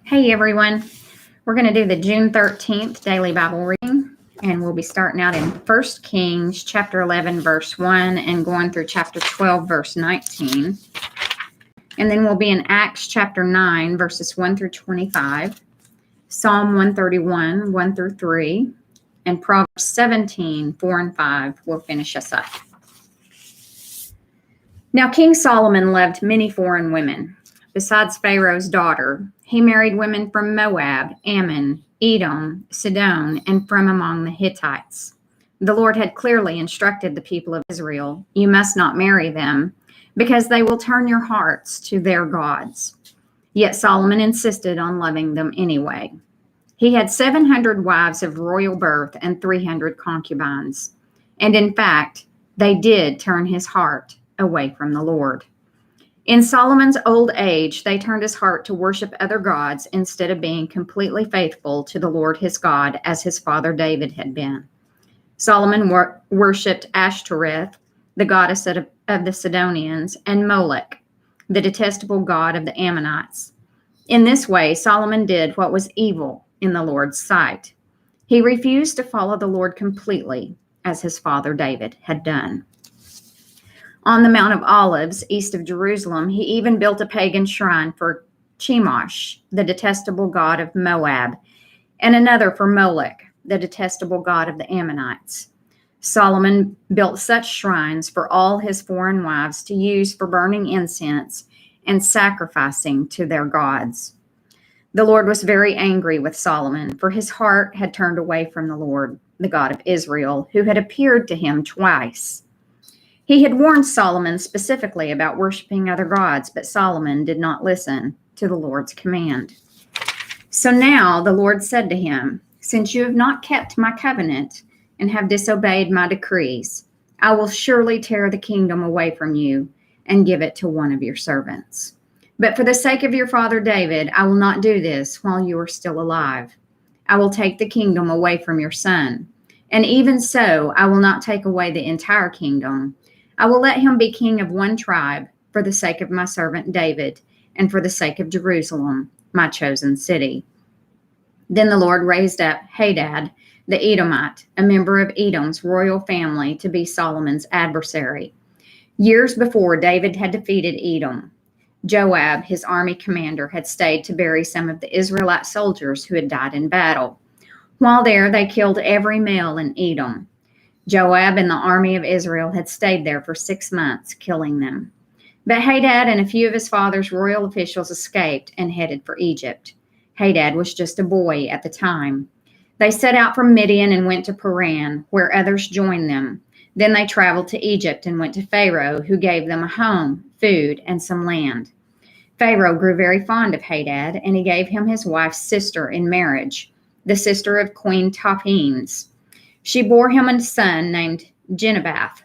Hey everyone, we're going to do the June 13th daily Bible reading, and we'll be starting out in 1 Kings chapter 11 verse 1 and going through chapter 12 verse 19. And then we'll be in Acts chapter 9 verses 1 through 25, Psalm 131 1 through 3, and Proverbs 17 4 and 5 will finish us up. Now King Solomon loved many foreign women. Besides Pharaoh's daughter, he married women from Moab, Ammon, Edom, Sidon, and from among the Hittites. The Lord had clearly instructed the people of Israel, "You must not marry them, because they will turn your hearts to their gods." Yet Solomon insisted on loving them anyway. He had 700 wives of royal birth and 300 concubines. And in fact, they did turn his heart away from the Lord. In Solomon's old age, they turned his heart to worship other gods instead of being completely faithful to the Lord his God as his father David had been. Solomon worshipped Ashtoreth, the goddess of the Sidonians, and Molech, the detestable god of the Ammonites. In this way, Solomon did what was evil in the Lord's sight. He refused to follow the Lord completely, as his father David had done. On the Mount of Olives, east of Jerusalem, he even built a pagan shrine for Chemosh, the detestable god of Moab, and another for Molech, the detestable god of the Ammonites. Solomon built such shrines for all his foreign wives to use for burning incense and sacrificing to their gods. The Lord was very angry with Solomon, for his heart had turned away from the Lord, the God of Israel, who had appeared to him twice. He had warned Solomon specifically about worshiping other gods, but Solomon did not listen to the Lord's command. So now the Lord said to him, "Since you have not kept my covenant and have disobeyed my decrees, I will surely tear the kingdom away from you and give it to one of your servants. But for the sake of your father David, I will not do this while you are still alive. I will take the kingdom away from your son. And even so, I will not take away the entire kingdom. I will let him be king of one tribe for the sake of my servant David and for the sake of Jerusalem, my chosen city." Then the Lord raised up Hadad, the Edomite, a member of Edom's royal family, to be Solomon's adversary. Years before, David had defeated Edom. Joab, his army commander, had stayed to bury some of the Israelite soldiers who had died in battle. While there, they killed every male in Edom. Joab and the army of Israel had stayed there for 6 months, killing them. But Hadad and a few of his father's royal officials escaped and headed for Egypt. Hadad was just a boy at the time. They set out from Midian and went to Paran, where others joined them. Then they traveled to Egypt and went to Pharaoh, who gave them a home, food, and some land. Pharaoh grew very fond of Hadad, and he gave him his wife's sister in marriage, the sister of Queen Tahpenes. She bore him a son named Genubath.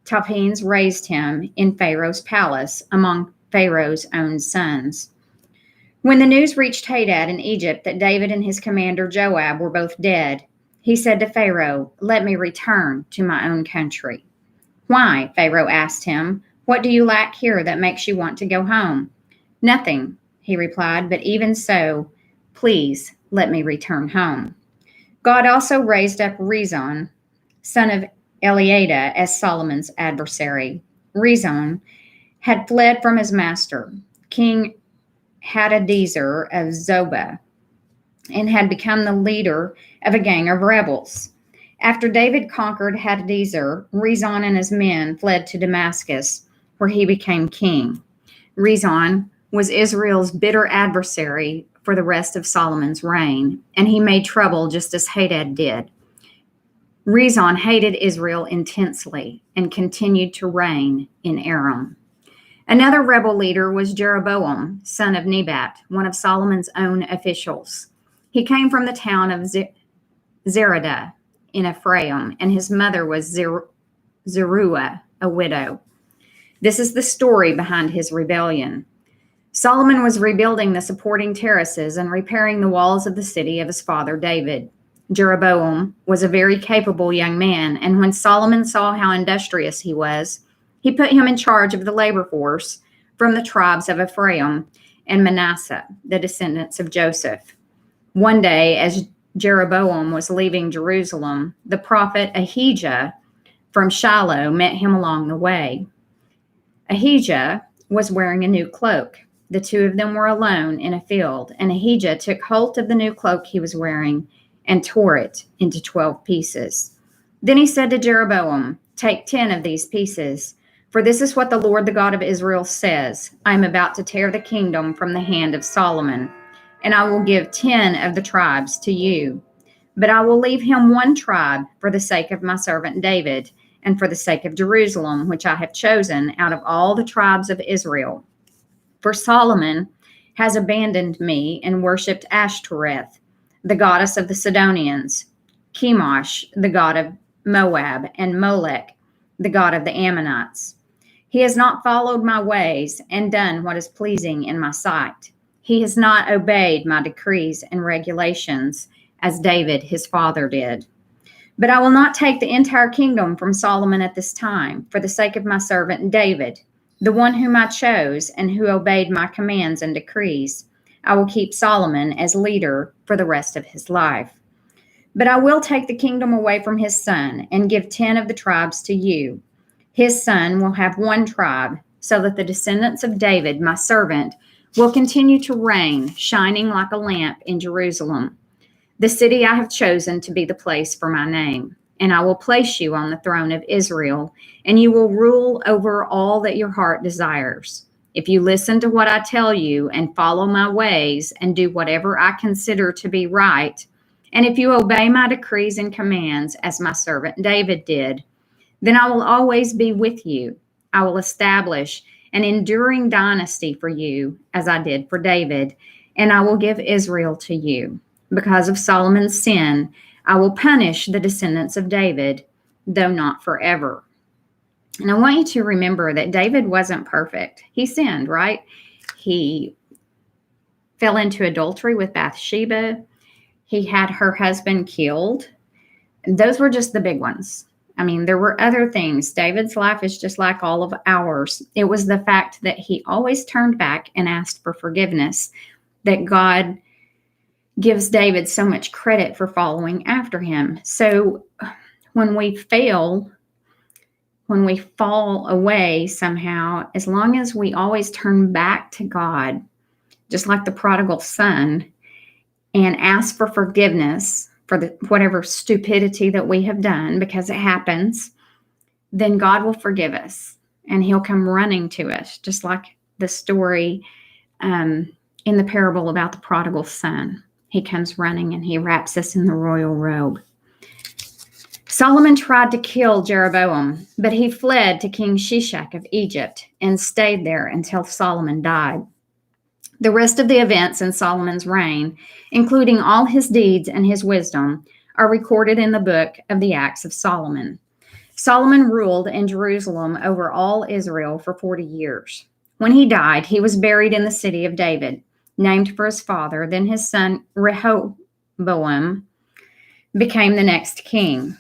Tahpenes raised him in Pharaoh's palace among Pharaoh's own sons. When the news reached Hadad in Egypt that David and his commander Joab were both dead, he said to Pharaoh, "Let me return to my own country." "Why?" Pharaoh asked him. "What do you lack here that makes you want to go home?" "Nothing," he replied, "but even so, please let me return home." God also raised up Rezon, son of Eliada, as Solomon's adversary. Rezon had fled from his master, King Hadadezer of Zobah, and had become the leader of a gang of rebels. After David conquered Hadadezer, Rezon and his men fled to Damascus, where he became king. Rezon was Israel's bitter adversary for the rest of Solomon's reign, and he made trouble just as Hadad did. Rezon hated Israel intensely and continued to reign in Aram. Another rebel leader was Jeroboam, son of Nebat, one of Solomon's own officials. He came from the town of Zeradah in Ephraim, and his mother was Zeruiah, a widow. This is the story behind his rebellion. Solomon was rebuilding the supporting terraces and repairing the walls of the city of his father David. Jeroboam was a very capable young man, and when Solomon saw how industrious he was, he put him in charge of the labor force from the tribes of Ephraim and Manasseh, the descendants of Joseph. One day, as Jeroboam was leaving Jerusalem, the prophet Ahijah from Shiloh met him along the way. Ahijah was wearing a new cloak. The two of them were alone in a field, and Ahijah took hold of the new cloak he was wearing and tore it into 12 pieces. Then he said to Jeroboam, "Take 10 of these pieces, for this is what the Lord, the God of Israel, says. I am about to tear the kingdom from the hand of Solomon, and I will give 10 of the tribes to you. But I will leave him one tribe for the sake of my servant David, and for the sake of Jerusalem, which I have chosen out of all the tribes of Israel. For Solomon has abandoned me and worshipped Ashtoreth, the goddess of the Sidonians, Chemosh, the god of Moab, and Molech, the god of the Ammonites. He has not followed my ways and done what is pleasing in my sight. He has not obeyed my decrees and regulations as David his father did. But I will not take the entire kingdom from Solomon at this time, for the sake of my servant David, the one whom I chose and who obeyed my commands and decrees. I will keep Solomon as leader for the rest of his life. But I will take the kingdom away from his son and give 10 of the tribes to you. His son will have one tribe, so that the descendants of David, my servant, will continue to reign, shining like a lamp in Jerusalem, the city I have chosen to be the place for my name. And I will place you on the throne of Israel, and you will rule over all that your heart desires. If you listen to what I tell you and follow my ways and do whatever I consider to be right, and if you obey my decrees and commands as my servant David did, then I will always be with you. I will establish an enduring dynasty for you, as I did for David, and I will give Israel to you. Because of Solomon's sin, I will punish the descendants of David, though not forever." And I want you to remember that David wasn't perfect. He sinned, right? He fell into adultery with Bathsheba. He had her husband killed. Those were just the big ones. I mean, there were other things. David's life is just like all of ours. It was the fact that he always turned back and asked for forgiveness, that God gives David so much credit for following after him. So when we fail, when we fall away somehow, as long as we always turn back to God, just like the prodigal son, and ask for forgiveness for whatever stupidity that we have done, because it happens, then God will forgive us and he'll come running to us, just like the story in the parable about the prodigal son. He comes running and he wraps us in the royal robe. Solomon tried to kill Jeroboam, but he fled to King Shishak of Egypt and stayed there until Solomon died. The rest of the events in Solomon's reign, including all his deeds and his wisdom, are recorded in the book of the Acts of Solomon. Solomon ruled in Jerusalem over all Israel for 40 years. When he died, he was buried in the city of David, named for his father. Then his son Rehoboam became the next king.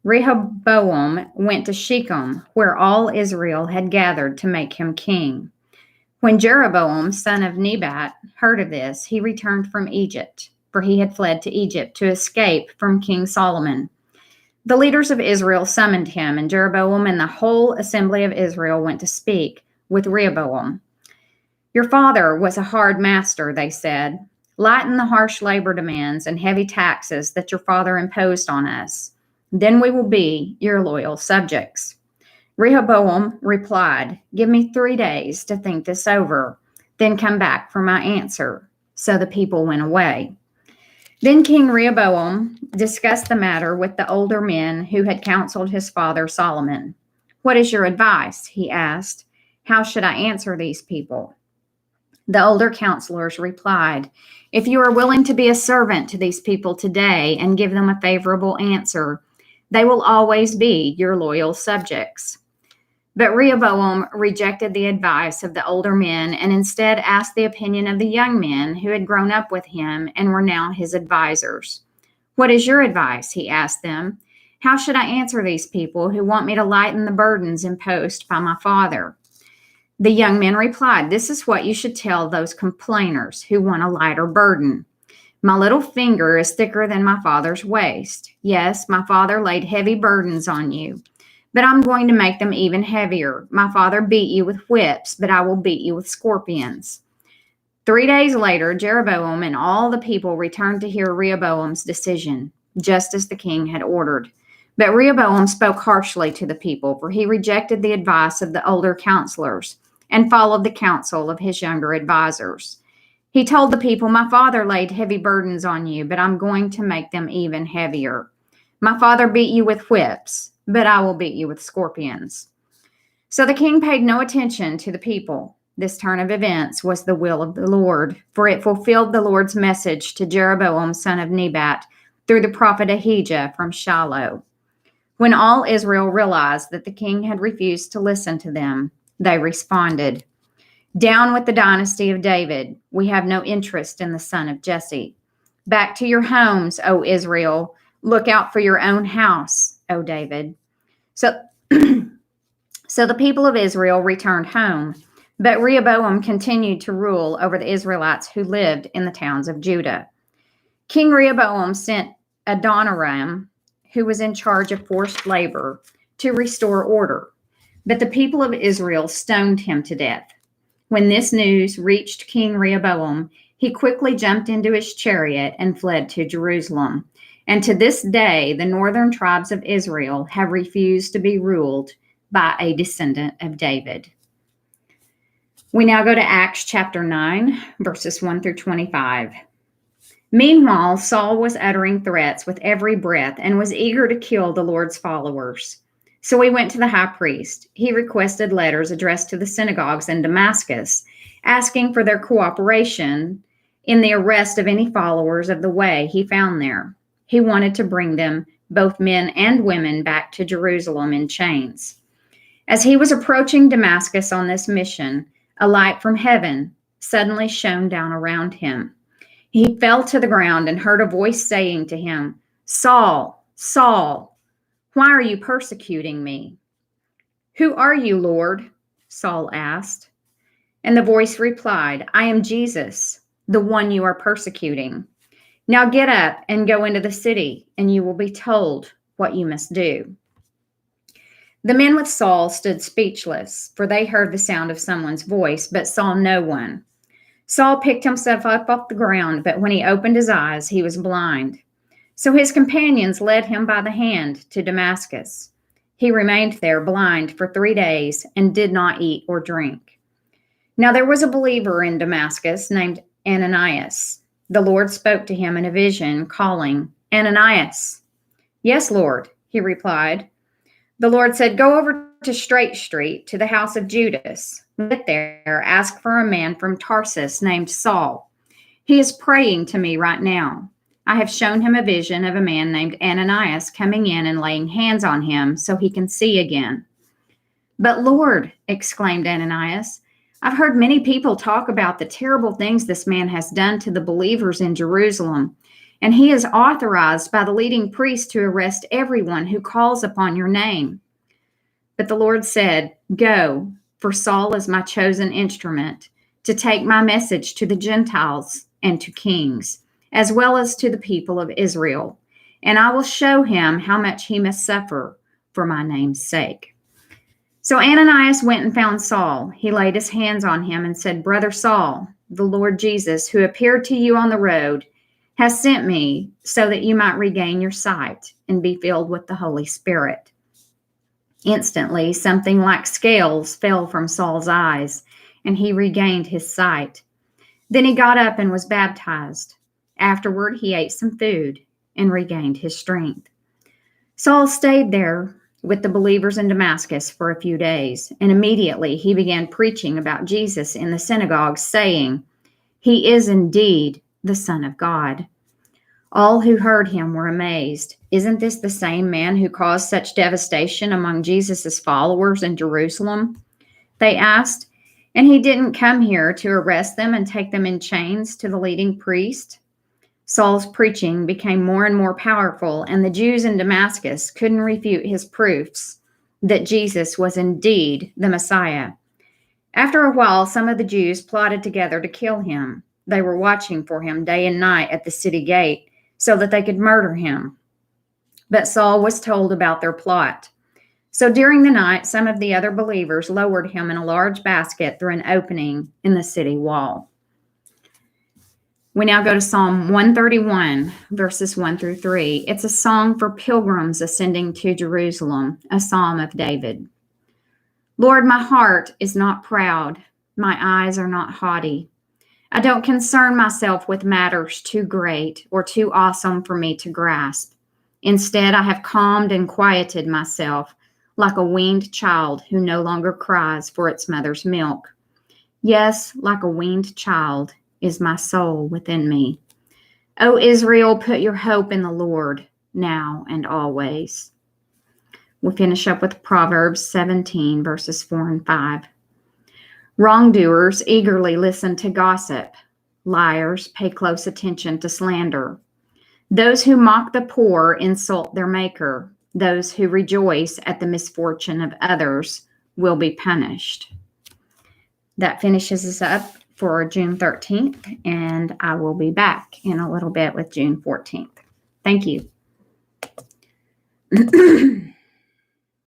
Rehoboam went to Shechem, where all Israel had gathered to make him king. When Jeroboam, son of Nebat, heard of this, he returned from Egypt, for he had fled to Egypt to escape from King Solomon. The leaders of Israel summoned him, and Jeroboam and the whole assembly of Israel went to speak with Rehoboam. "Your father was a hard master," they said. "Lighten the harsh labor demands and heavy taxes that your father imposed on us. Then we will be your loyal subjects." Rehoboam replied, "Give me 3 days to think this over, then come back for my answer." So the people went away. Then King Rehoboam discussed the matter with the older men who had counseled his father Solomon. "What is your advice?" he asked. "How should I answer these people?" The older counselors replied, "If you are willing to be a servant to these people today and give them a favorable answer, they will always be your loyal subjects." But Rehoboam rejected the advice of the older men and instead asked the opinion of the young men who had grown up with him and were now his advisors. "What is your advice?" he asked them. "How should I answer these people who want me to lighten the burdens imposed by my father?" The young men replied, "This is what you should tell those complainers who want a lighter burden. My little finger is thicker than my father's waist. Yes, my father laid heavy burdens on you, but I'm going to make them even heavier. My father beat you with whips, but I will beat you with scorpions." 3 days later, Jeroboam and all the people returned to hear Rehoboam's decision, just as the king had ordered. But Rehoboam spoke harshly to the people, for he rejected the advice of the older counselors and followed the counsel of his younger advisors. He told the people, "My father laid heavy burdens on you, but I'm going to make them even heavier. My father beat you with whips, but I will beat you with scorpions." So the king paid no attention to the people. This turn of events was the will of the Lord, for it fulfilled the Lord's message to Jeroboam, son of Nebat, through the prophet Ahijah from Shiloh. When all Israel realized that the king had refused to listen to them, they responded, "Down with the dynasty of David. We have no interest in the son of Jesse. Back to your homes, O Israel. Look out for your own house, O David." So, so the people of Israel returned home, but Rehoboam continued to rule over the Israelites who lived in the towns of Judah. King Rehoboam sent Adoniram, who was in charge of forced labor, to restore order, but the people of Israel stoned him to death. When this news reached King Rehoboam, he quickly jumped into his chariot and fled to Jerusalem. And to this day, the northern tribes of Israel have refused to be ruled by a descendant of David. We now go to Acts chapter 9, verses 1 through 25. Meanwhile, Saul was uttering threats with every breath and was eager to kill the Lord's followers. So he went to the high priest. He requested letters addressed to the synagogues in Damascus, asking for their cooperation in the arrest of any followers of the way he found there. He wanted to bring them, both men and women, back to Jerusalem in chains. As he was approaching Damascus on this mission, a light from heaven suddenly shone down around him. He fell to the ground and heard a voice saying to him, "Saul, Saul, why are you persecuting me?" "Who are you, Lord?" Saul asked. And the voice replied, "I am Jesus, the one you are persecuting. Now get up and go into the city, and you will be told what you must do." The men with Saul stood speechless, for they heard the sound of someone's voice, but saw no one. Saul picked himself up off the ground, but when he opened his eyes, he was blind. So his companions led him by the hand to Damascus. He remained there blind for 3 days and did not eat or drink. Now there was a believer in Damascus named Ananias. The Lord spoke to him in a vision, calling, "Ananias." "Yes, Lord," he replied. The Lord said, "Go over to Straight Street to the house of Judas. Get there, ask for a man from Tarsus named Saul. He is praying to me right now. I have shown him a vision of a man named Ananias coming in and laying hands on him so he can see again." "But Lord," exclaimed Ananias, "I've heard many people talk about the terrible things this man has done to the believers in Jerusalem, and he is authorized by the leading priest to arrest everyone who calls upon your name." But the Lord said, "Go, for Saul is my chosen instrument to take my message to the Gentiles and to kings, as well as to the people of Israel, and I will show him how much he must suffer for my name's sake." So Ananias went and found Saul. He laid his hands on him and said, "Brother Saul, the Lord Jesus, who appeared to you on the road, has sent me so that you might regain your sight and be filled with the Holy Spirit." Instantly, something like scales fell from Saul's eyes, and he regained his sight. Then he got up and was baptized. Afterward, he ate some food and regained his strength. Saul stayed there with the believers in Damascus for a few days, and immediately he began preaching about Jesus in the synagogues, saying, "He is indeed the Son of God." All who heard him were amazed. "Isn't this the same man who caused such devastation among Jesus' followers in Jerusalem?" they asked. "And he didn't come here to arrest them and take them in chains to the leading priest?" Saul's preaching became more and more powerful, and the Jews in Damascus couldn't refute his proofs that Jesus was indeed the Messiah. After a while, some of the Jews plotted together to kill him. They were watching for him day and night at the city gate so that they could murder him. But Saul was told about their plot. So during the night, some of the other believers lowered him in a large basket through an opening in the city wall. We now go to Psalm 131, verses 1 through 3. It's a song for pilgrims ascending to Jerusalem, a psalm of David. Lord, my heart is not proud. My eyes are not haughty. I don't concern myself with matters too great or too awesome for me to grasp. Instead, I have calmed and quieted myself like a weaned child who no longer cries for its mother's milk. Yes, like a weaned child is my soul within me. O Israel, put your hope in the Lord now and always. We'll finish up with Proverbs 17, verses 4 and 5. Wrongdoers eagerly listen to gossip. Liars pay close attention to slander. Those who mock the poor insult their maker. Those who rejoice at the misfortune of others will be punished. That finishes us up for June 13th, and I will be back in a little bit with June 14th. Thank you.